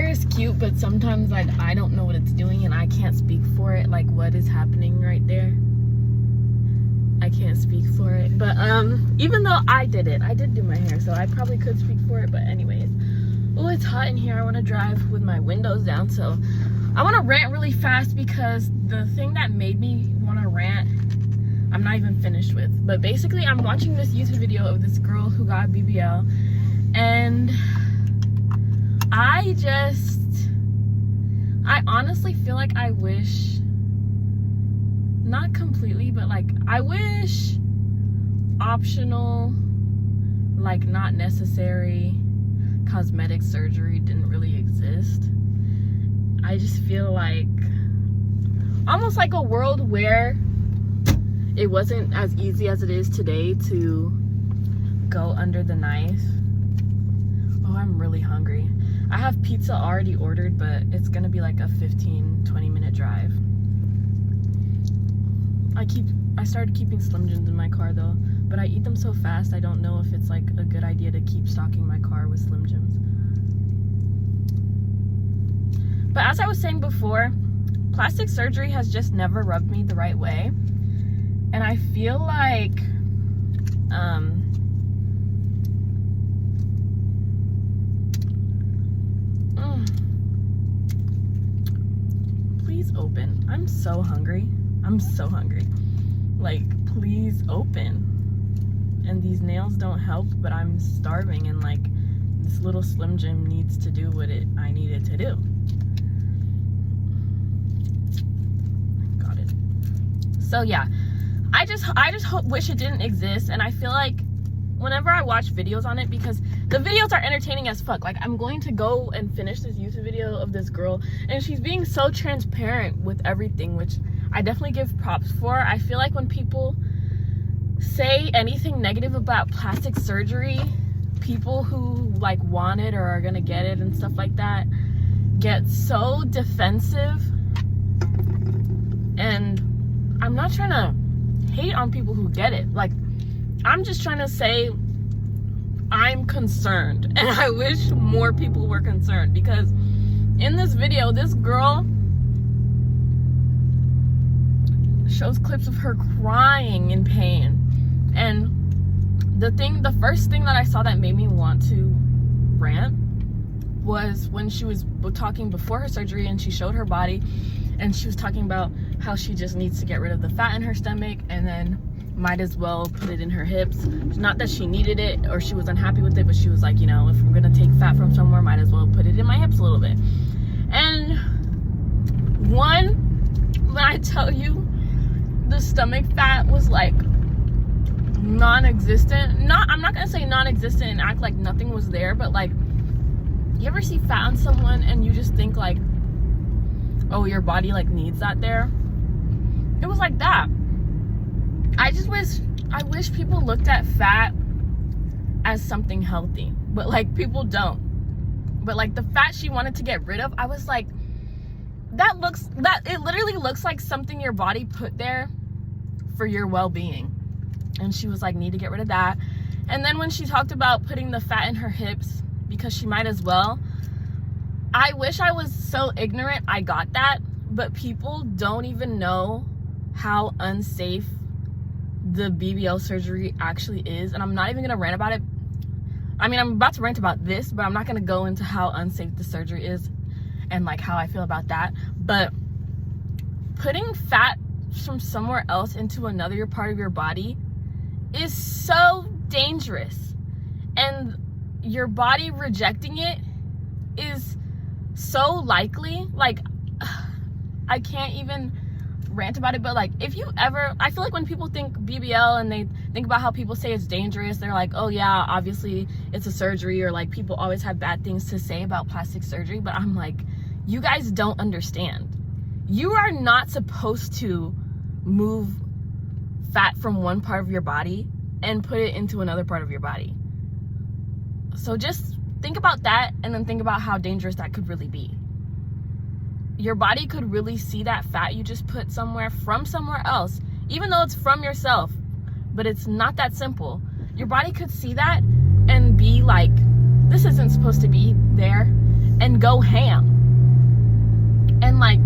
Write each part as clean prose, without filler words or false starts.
hair is cute, but sometimes like I don't know what it's doing and I can't speak for it. Like what is happening right there, I can't speak for it. But even though I did do my hair, so I probably could speak for it. But anyways, oh, it's hot in here. I want to drive with my windows down, so I want to rant really fast because the thing that made me want to rant I'm not even finished with. But basically I'm watching this YouTube video of this girl who got BBL, and I honestly feel like I wish, not completely, but like I wish optional, like not necessary cosmetic surgery didn't really exist. I just feel like almost like a world where it wasn't as easy as it is today to go under the knife. Oh, I'm really hungry. I have pizza already ordered, but it's gonna be like a 15-20 minute drive. I started keeping Slim Jims in my car though, but I eat them so fast I don't know if it's like a good idea to keep stocking my car with Slim Jims. But as I was saying before, plastic surgery has just never rubbed me the right way. And I feel like please open. I'm so hungry. I'm so hungry. Like, please open. And these nails don't help, but I'm starving, and like this little Slim Jim needs to do what I need it to do. Got it. So yeah, I just wish it didn't exist. And I feel like whenever I watch videos on it, because the videos are entertaining as fuck, like I'm going to go and finish this YouTube video of this girl and she's being so transparent with everything, which I definitely give props for. I feel like when people say anything negative about plastic surgery, people who like want it or are gonna get it and stuff like that get so defensive. And I'm not trying to hate on people who get it. Like, I'm just trying to say I'm concerned, and I wish more people were concerned, because in this video this girl shows clips of her crying in pain. And the first thing that I saw that made me want to rant was when she was talking before her surgery and she showed her body, and she was talking about how she just needs to get rid of the fat in her stomach and then might as well put it in her hips. Not that she needed it or she was unhappy with it, but she was like, you know, if we're gonna take fat from somewhere, might as well put it in my hips a little bit. And when I tell you the stomach fat was like non-existent, I'm not gonna say non-existent and act like nothing was there, but like, you ever see fat on someone and you just think like, oh, your body like needs that there? It was like that. I wish people looked at fat as something healthy, but like people don't. But like the fat she wanted to get rid of, I was like, it literally looks like something your body put there for your well-being. And she was like, need to get rid of that. And then when she talked about putting the fat in her hips because she might as well, I wish I was so ignorant I got that. But people don't even know how unsafe the BBL surgery actually is. And I'm not even gonna rant about it. I mean, I'm about to rant about this, but I'm not gonna go into how unsafe the surgery is and like how I feel about that. But putting fat from somewhere else into another part of your body is so dangerous, and your body rejecting it is so likely. Like, I can't even rant about it, but like, if you ever, I feel like when people think BBL and they think about how people say it's dangerous, they're like, oh yeah, obviously it's a surgery, or like people always have bad things to say about plastic surgery. But I'm like, you guys don't understand. You are not supposed to move fat from one part of your body and put it into another part of your body. So just think about that, and then think about how dangerous that could really be. Your body could really see that fat you just put somewhere from somewhere else, even though it's from yourself, but it's not that simple. Your body could see that and be like, this isn't supposed to be there, and go ham. And like,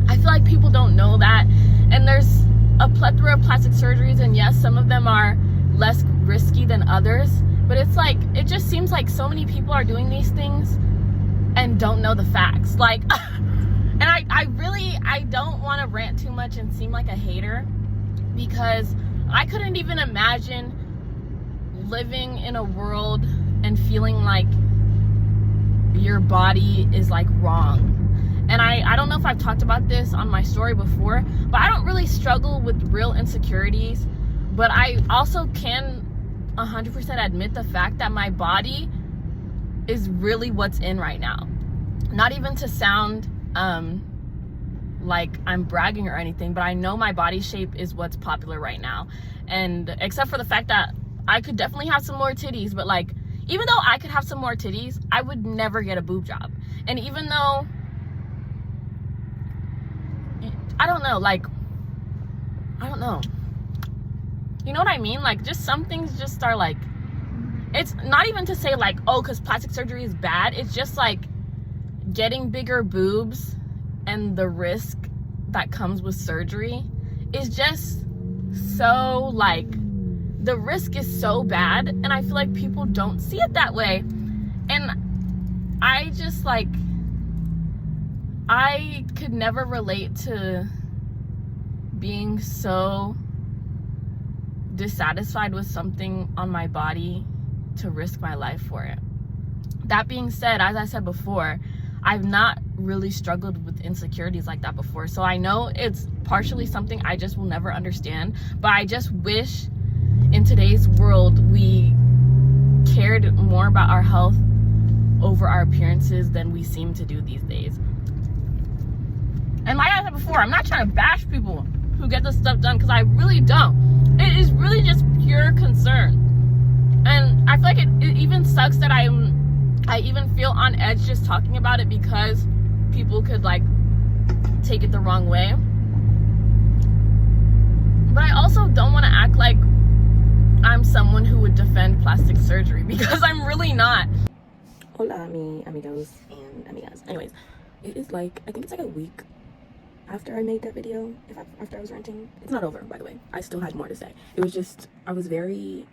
I feel like people don't know that. And there's a plethora of plastic surgeries, and yes, some of them are less risky than others, but it's like, it just seems like so many people are doing these things and don't know the facts. Like, and I don't want to rant too much and seem like a hater, because I couldn't even imagine living in a world and feeling like your body is like wrong. And I don't know if I've talked about this on my story before, but I don't really struggle with real insecurities, but I also can 100% admit the fact that my body is really what's in right now. Not even to sound like I'm bragging or anything, but I know my body shape is what's popular right now. And except for the fact that I could definitely have some more titties, but like, even though I could have some more titties, I would never get a boob job. And even though, I don't know, like, I don't know. You know what I mean? Like, just some things just are like, it's not even to say like, oh, because plastic surgery is bad. It's just like getting bigger boobs and the risk that comes with surgery is just so like, the risk is so bad, and I feel like people don't see it that way. And I just like, I could never relate to being so dissatisfied with something on my body to risk my life for it. That being said, as I said before, I've not really struggled with insecurities like that before. So I know it's partially something I just will never understand, but I just wish in today's world we cared more about our health over our appearances than we seem to do these days. And like I said before, I'm not trying to bash people who get this stuff done, because I really don't. It is really just pure concern. And I feel like it even sucks that I even feel on edge just talking about it, because people could like take it the wrong way. But I also don't want to act like I'm someone who would defend plastic surgery, because I'm really not. Hola, mi amigos and amigas. Anyways, it is like, I think it's like a week after I made that video, after I was ranting. It's not over, by the way. I still had more to say. It was just, I was very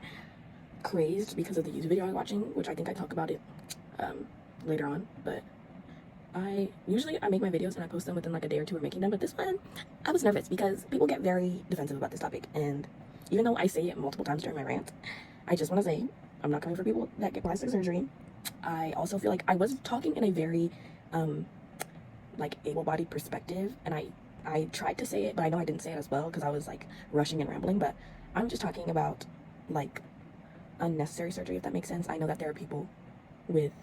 crazed because of the YouTube video I was watching, which I think I talk about it later on. But usually I make my videos and I post them within like a day or two of making them, but this one I was nervous because people get very defensive about this topic, and even though I say it multiple times during my rant, I just want to say I'm not coming for people that get plastic surgery. I also feel like I was talking in a very like able-bodied perspective, and I tried to say it, but I know I didn't say it as well because I was like rushing and rambling. But I'm just talking about like unnecessary surgery, if that makes sense. I know that there are people with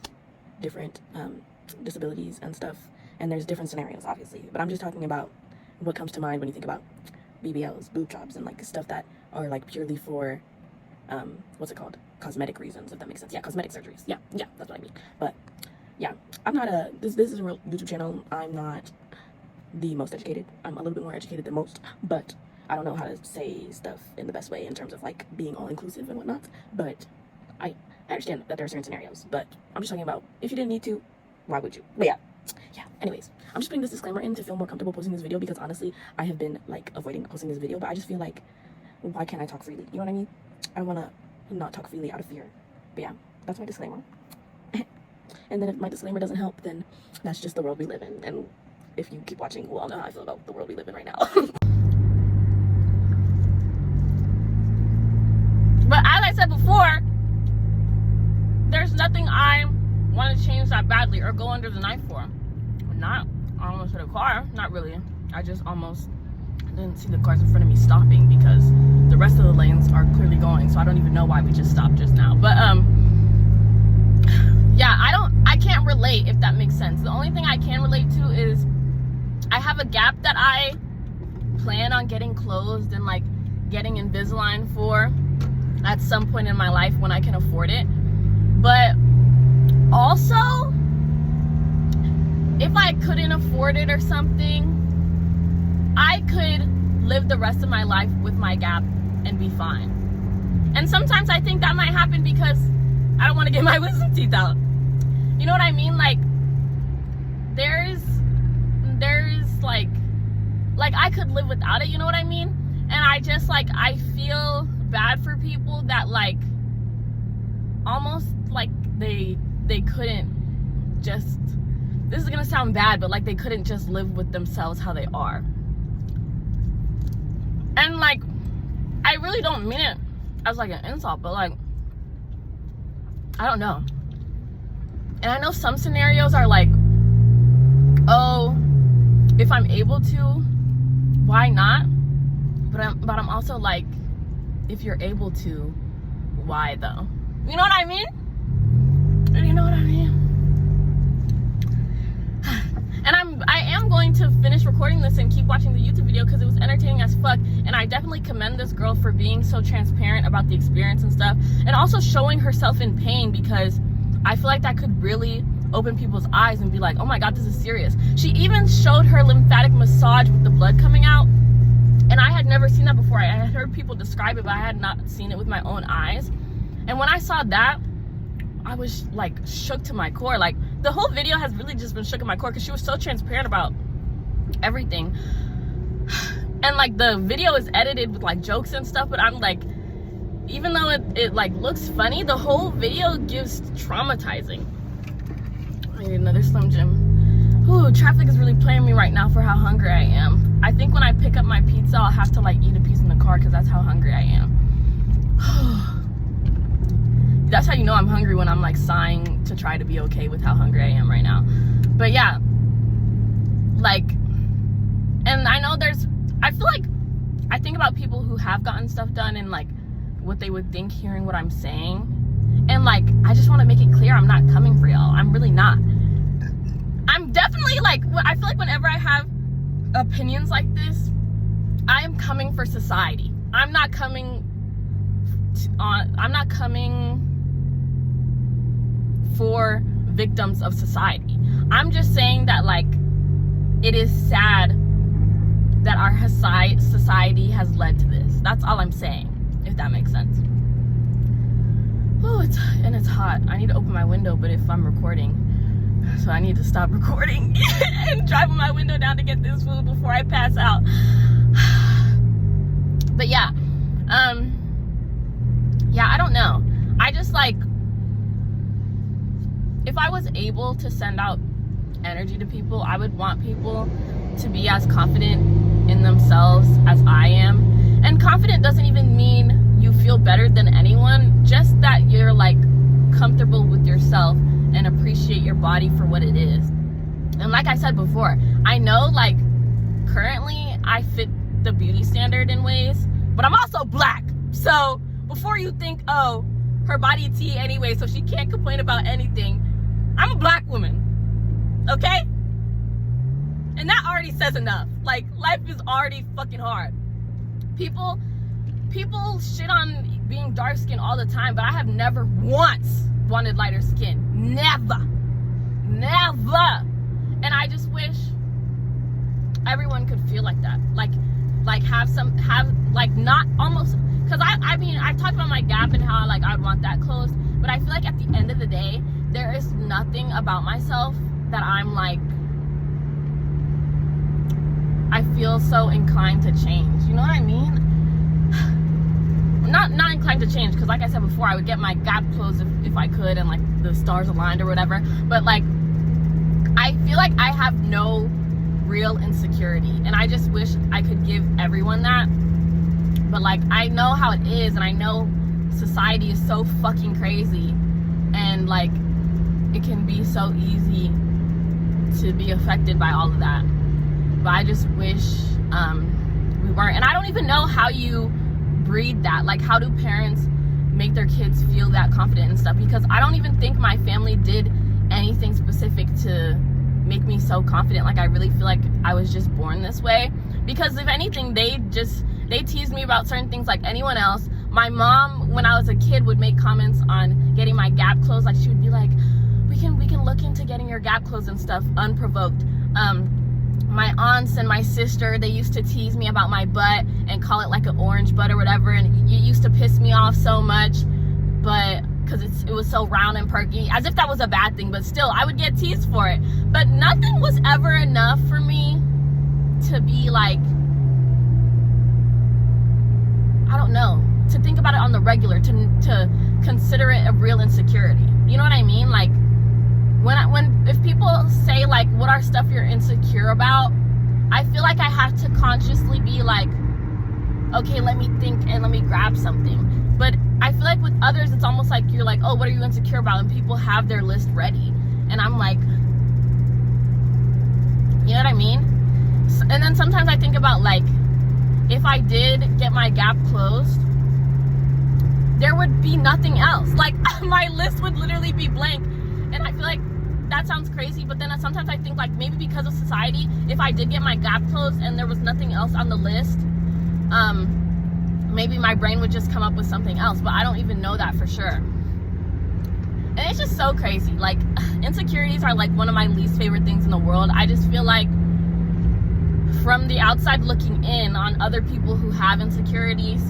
different disabilities and stuff, and there's different scenarios obviously, but I'm just talking about what comes to mind when you think about BBLs, boob jobs, and like stuff that are like purely for what's it called, cosmetic reasons, if that makes sense. Yeah, cosmetic surgeries. Yeah, that's what I mean. But yeah, I'm not this is a real YouTube channel. I'm not the most educated. I'm a little bit more educated than most, but I don't know how to say stuff in the best way in terms of like being all inclusive and whatnot. But I understand that there are certain scenarios, but I'm just talking about if you didn't need to, why would you? But yeah, anyways, I'm just putting this disclaimer in to feel more comfortable posting this video, because honestly I have been like avoiding posting this video, but I just feel like, why can't I talk freely? You know what I mean? I want to not talk freely out of fear. But yeah, that's my disclaimer. And then if my disclaimer doesn't help, then that's just the world we live in. And if you keep watching, we'll all know how I feel about the world we live in right now. But as I said before, there's nothing I want to change that badly or go under the knife for. Not almost hit a car, not really. I just almost didn't see the cars in front of me stopping because the rest of the lanes are clearly going, so I don't even know why we just stopped just now. But yeah, I can't relate, if that makes sense. The only thing I can relate to is I have a gap that I plan on getting closed and like getting Invisalign for at some point in my life when I can afford it. But also, if I couldn't afford it or something, I could live the rest of my life with my gap and be fine. And sometimes I think that might happen because I don't want to get my wisdom teeth out. You know what I mean? Like, I could live without it, you know what I mean? And I just like, I feel bad for people that like almost like they couldn't just, this is gonna sound bad, but like they couldn't just live with themselves how they are. And like, I really don't mean it as like an insult, but like, I don't know. And I know some scenarios are like, oh, if I'm able to, why not? But I'm also like, if you're able to, why though? You know what I mean? You know what I mean? And I am going to finish recording this and keep watching the YouTube video because it was entertaining as fuck. And I definitely commend this girl for being so transparent about the experience and stuff. And also showing herself in pain, because I feel like that could really open people's eyes and be like, oh my God, this is serious. She even showed her lymphatic massage with the blood coming out. And I had never seen that before. I had heard people describe it, but I had not seen it with my own eyes. And when I saw that, I was like shook to my core. Like, the whole video has really just been shook in my core because she was so transparent about everything. And like, the video is edited with like jokes and stuff, but I'm like, even though it like looks funny, the whole video gives traumatizing. I need another Slim Jim. Ooh, traffic is really playing me right now for how hungry I am. I think when I pick up my pizza, I'll have to like eat a piece in the car because that's how hungry I am. That's how you know I'm hungry, when I'm like sighing to try to be okay with how hungry I am right now. But yeah, like, and I know I feel like I think about people who have gotten stuff done and like what they would think hearing what I'm saying. And like, I just want to make it clear, I'm not coming for y'all. I'm really not. I'm definitely like, I feel like whenever I have opinions like this, I am coming for society. I'm not coming for victims of society. I'm just saying that like, it is sad that our society has led to this. That's all I'm saying, if that makes sense. Oh, it's hot. I need to open my window, but if I'm recording, so I need to stop recording and driving my window down to get this food before I pass out. But yeah, yeah, I don't know. I just like, if I was able to send out energy to people, I would want people to be as confident in themselves as I am. And confident doesn't even mean you feel better than anyone, just that you're like comfortable with yourself and appreciate your body for what it is. And like I said before, I know like currently I fit the beauty standard in ways, but I'm also black. So before you think, oh, her body tea anyway, so she can't complain about anything, I'm a black woman, okay? And that already says enough. Like, life is already fucking hard. People shit on being dark skinned all the time, but I have never once wanted lighter skin. Never. And I just wish everyone could feel like that. Like not almost, because I mean, I've talked about my gap and how like I'd want that closed, but I feel like at the end of the day, there is nothing about myself that I'm like, I feel so inclined to change. You know what I mean? Not inclined to change, because like I said before, I would get my gap closed if I could and like the stars aligned or whatever. But like, I feel like I have no real insecurity, and I just wish I could give everyone that. But like, I know how it is, and I know society is so fucking crazy, and like, it can be so easy to be affected by all of that. But I just wish we weren't. And I don't even know how you breed that. Like, how do parents make their kids feel that confident and stuff? Because I don't even think my family did anything specific to make me so confident. Like, I really feel like I was just born this way. Because if anything, they teased me about certain things like anyone else. My mom, when I was a kid, would make comments on getting my gap closed. Like, she would be like, we can look into getting your gap closed and stuff, unprovoked. My aunts and my sister, they used to tease me about my butt and call it like an orange butt or whatever, and it used to piss me off so much, but because it was so round and perky, as if that was a bad thing. But still, I would get teased for it. But nothing was ever enough for me to be like I don't know, to think about it on the regular, to consider it a real insecurity. You know what I mean? Like, if people say, like, what are stuff you're insecure about, I feel like I have to consciously be like, okay, let me think and let me grab something. But I feel like with others, it's almost like you're like, oh, what are you insecure about? And people have their list ready. And I'm like, you know what I mean? And then sometimes I think about, like, if I did get my Gap closed, there would be nothing else. Like, my list would literally be blank. And I feel like that sounds crazy, but then sometimes I think, like, maybe because of society, if I did get my Gap closed and there was nothing else on the list, maybe my brain would just come up with something else, but I don't even know that for sure. And it's just so crazy. Like, insecurities are like one of my least favorite things in the world. I just feel like from the outside looking in on other people who have insecurities,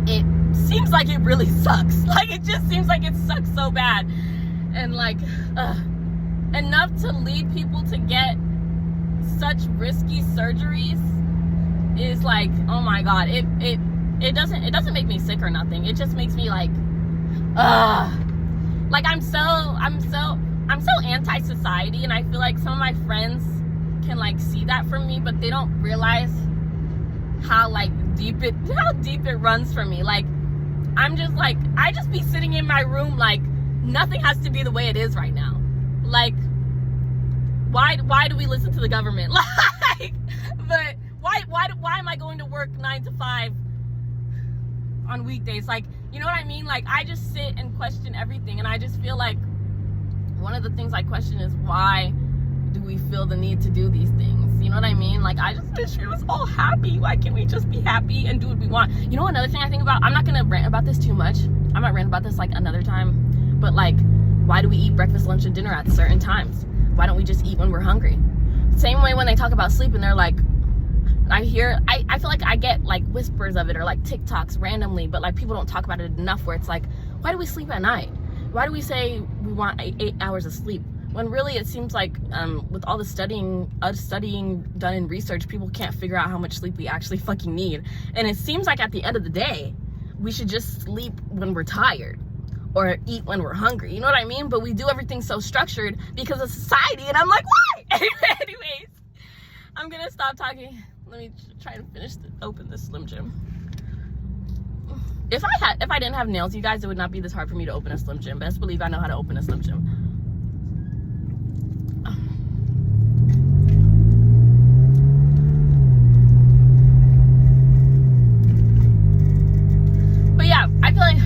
it seems like it really sucks. Like, it just seems like it sucks so bad. And like, enough to lead people to get such risky surgeries is like, oh my God, it doesn't make me sick or nothing. It just makes me like, like I'm so anti-society, and I feel like some of my friends can like see that from me, but they don't realize how deep it runs for me. Like, I'm just like, I just be sitting in my room like nothing has to be the way it is right now. Like, why do we listen to the government? Like, but why am I going to work 9 to 5 on weekdays? Like, you know what I mean? Like, I just sit and question everything, and I just feel like one of the things I question is, why do we feel the need to do these things? You know what I mean? Like, I just wish we was all happy. Why can't we just be happy and do what we want? You know, another thing I think about, I'm not gonna rant about this too much. I might rant about this like another time, but like, why do we eat breakfast, lunch, and dinner at certain times? Why don't we just eat when we're hungry? Same way when they talk about sleep and they're like, I feel like I get like whispers of it or like TikToks randomly, but like people don't talk about it enough, where it's like, why do we sleep at night? Why do we say we want 8 hours of sleep? When really it seems like with all the studying done in research, people can't figure out how much sleep we actually fucking need. And it seems like at the end of the day, we should just sleep when we're tired or eat when we're hungry. You know what I mean? But we do everything so structured because of society, and I'm like, why? Anyways, I'm gonna stop talking. Let me try and open this Slim Jim. If I didn't have nails, you guys, it would not be this hard for me to open a Slim Jim. Best believe I know how to open a Slim Jim. But yeah, I feel like,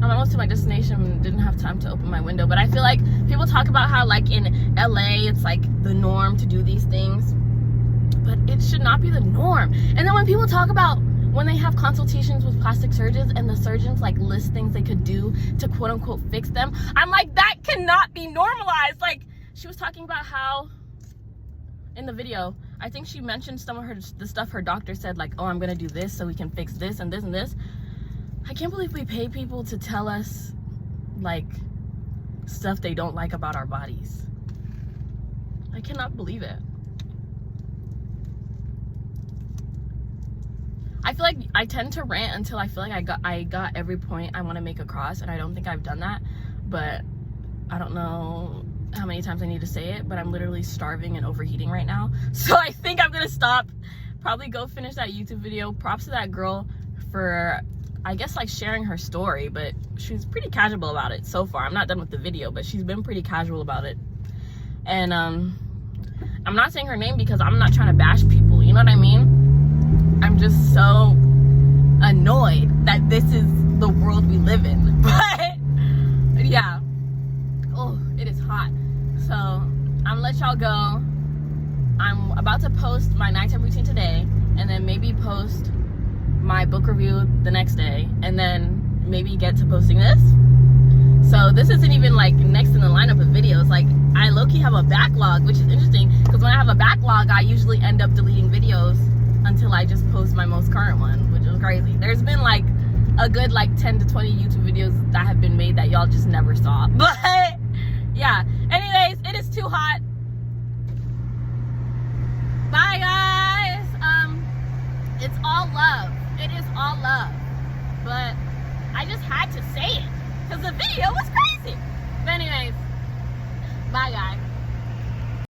I'm almost to my destination, didn't have time to open my window, but I feel like people talk about how like in LA, it's like the norm to do these things, but it should not be the norm. And then when people talk about when they have consultations with plastic surgeons and the surgeons like list things they could do to quote unquote fix them, I'm like, that cannot be normalized. Like, she was talking about how in the video, I think she mentioned some of the stuff her doctor said, like, oh, I'm gonna do this so we can fix this and this and this. I can't believe we pay people to tell us like stuff they don't like about our bodies. I cannot believe it. I feel like I tend to rant until I feel like I got every point I want to make across, and I don't think I've done that. But I don't know how many times I need to say it, but I'm literally starving and overheating right now. So I think I'm gonna stop, probably go finish that YouTube video. Props to that girl for, I guess, like sharing her story, but she's pretty casual about it so far. I'm not done with the video, but she's been pretty casual about it. And I'm not saying her name because I'm not trying to bash people, you know what I mean? I'm just so annoyed that this is the world we live in. But yeah, oh, it is hot. So I'm gonna let y'all go. I'm about to post my nighttime routine today, and then maybe post my book review the next day, and then maybe get to posting this. So this isn't even like next in the lineup of videos. Like, I low-key have a backlog, which is interesting because when I have a backlog, I usually end up deleting videos until I just post my most current one, which is crazy. There's been like a good like 10 to 20 YouTube videos that have been made that y'all just never saw. But yeah, anyways, it is too hot. Bye guys. It's all love. all love. But I just had to say it because the video was crazy. But anyways, bye guys.